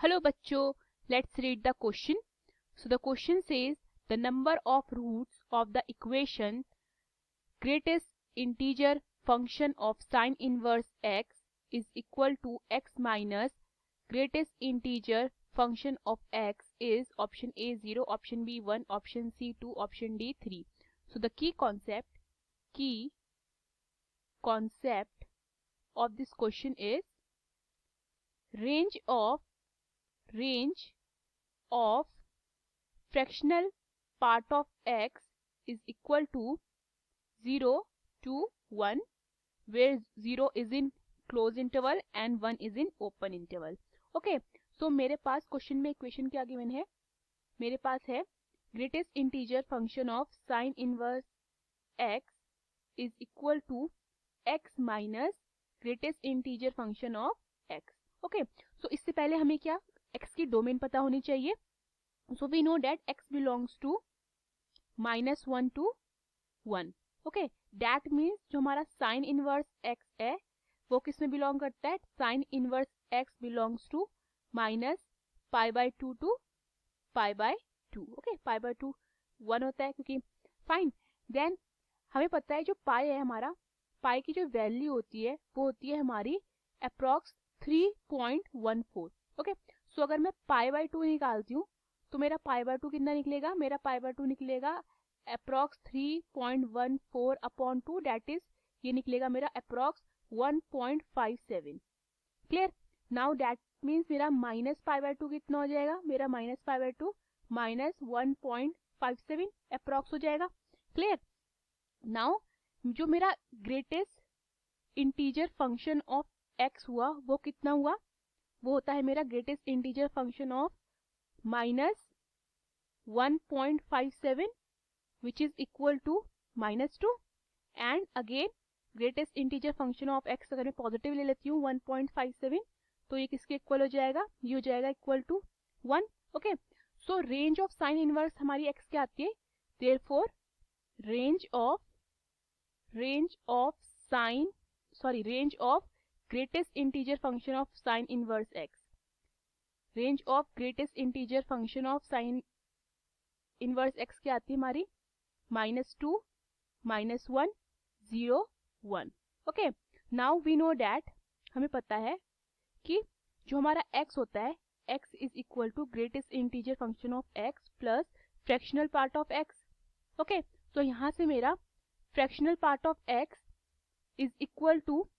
Hello bachcho, let's read the question. So the question says the number of roots of the equation greatest integer function of sine inverse x is equal to x minus greatest integer function of x is option A 0, option B 1, option C 2, option D 3. So the key concept of this question is range of fractional part of x is equal to 0 to 1, where 0 is in close interval and 1 is in open interval. Okay so मेरे पास question में equation क्या given है, मेरे पास है greatest integer function of sine inverse x is equal to x minus greatest integer function of x. Okay so इससे पहले हमें क्या x की डोमेन पता होनी चाहिए. So we know that x belongs to -1 to 1. Okay that means जो हमारा साइन इनवर्स x है वो किस में बिलोंग करता है, sine inverse x belongs to -π/2 to π/2. Okay π/2 1 होता है क्योंकि फाइन. देन हमें पता है जो पाई है हमारा, पाई की जो वैल्यू होती है वो होती है हमारी अप्रॉक्स 3.14. ओके सो अगर मैं π/2 निकालती हूँ तो मेरा π/2 कितना निकलेगा, मेरा π/2 निकलेगा अप्रॉक्स 3.14 अपॉन 2, दैट इज ये निकलेगा मेरा approx 1.57. Clear. Now that means मेरा -π/2 कितना हो जाएगा, मेरा -π/2 -1.57 अप्रॉक्स हो जाएगा. क्लियर. नाउ जो मेरा greatest integer function of x हुआ वो कितना हुआ, वो होता है मेरा greatest integer function of -1.57 which is equal to -2, and again greatest integer function of x अगर मैं पॉजिटिव ले लेती हूँ 1.57 तो ये किसके इक्वल हो जाएगा, ये हो जाएगा equal to 1. Okay so range of sine inverse हमारी x क्या आती है, therefore range of greatest integer function of sine inverse x, range of greatest integer function of sine inverse x क्या आती है हमारी -2, -1, 0, 1. Okay now we know that हमें पता है कि जो हमारा x होता है x is equal to greatest integer function of x plus fractional part of x. Okay तो यहाँ से मेरा fractional part of x is equal to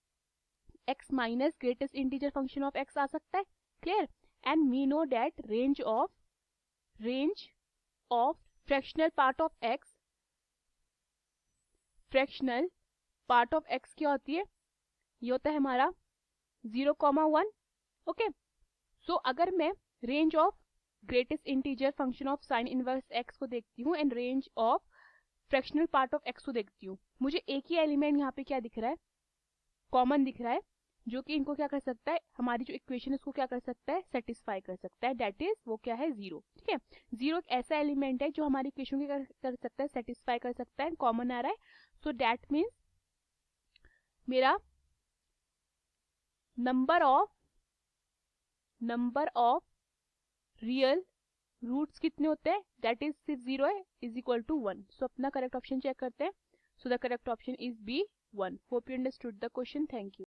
x minus greatest integer function of x आ सकता है. Clear. And we know that range of fractional part of x, fractional part of x क्या होती है, ये होता है हमारा 0,1. ओके सो अगर मैं range of greatest integer function of sine inverse x को देखती हूँ and range of fractional part of x को देखती हूँ, मुझे एक ही एलिमेंट यहाँ पे क्या दिख रहा है, कॉमन दिख रहा है, जो कि इनको क्या कर सकता है, हमारी जो इक्वेशन है उसको क्या कर सकता है, सेटिस्फाई कर सकता है. दैट इज वो क्या है, 0. ठीक है 0 एक ऐसा एलिमेंट है जो हमारी इक्वेशन को कर सकता है, सेटिस्फाई कर सकता है, कॉमन आ रहा है. सो दैट मीन्स मेरा नंबर ऑफ रियल रूट्स कितने होते हैं, दैट इज सिर्फ 0 है, इज इक्वल टू 1. सो अपना करेक्ट ऑप्शन चेक करते हैं. So the correct option is B 1. Hope you understood the question. Thank you.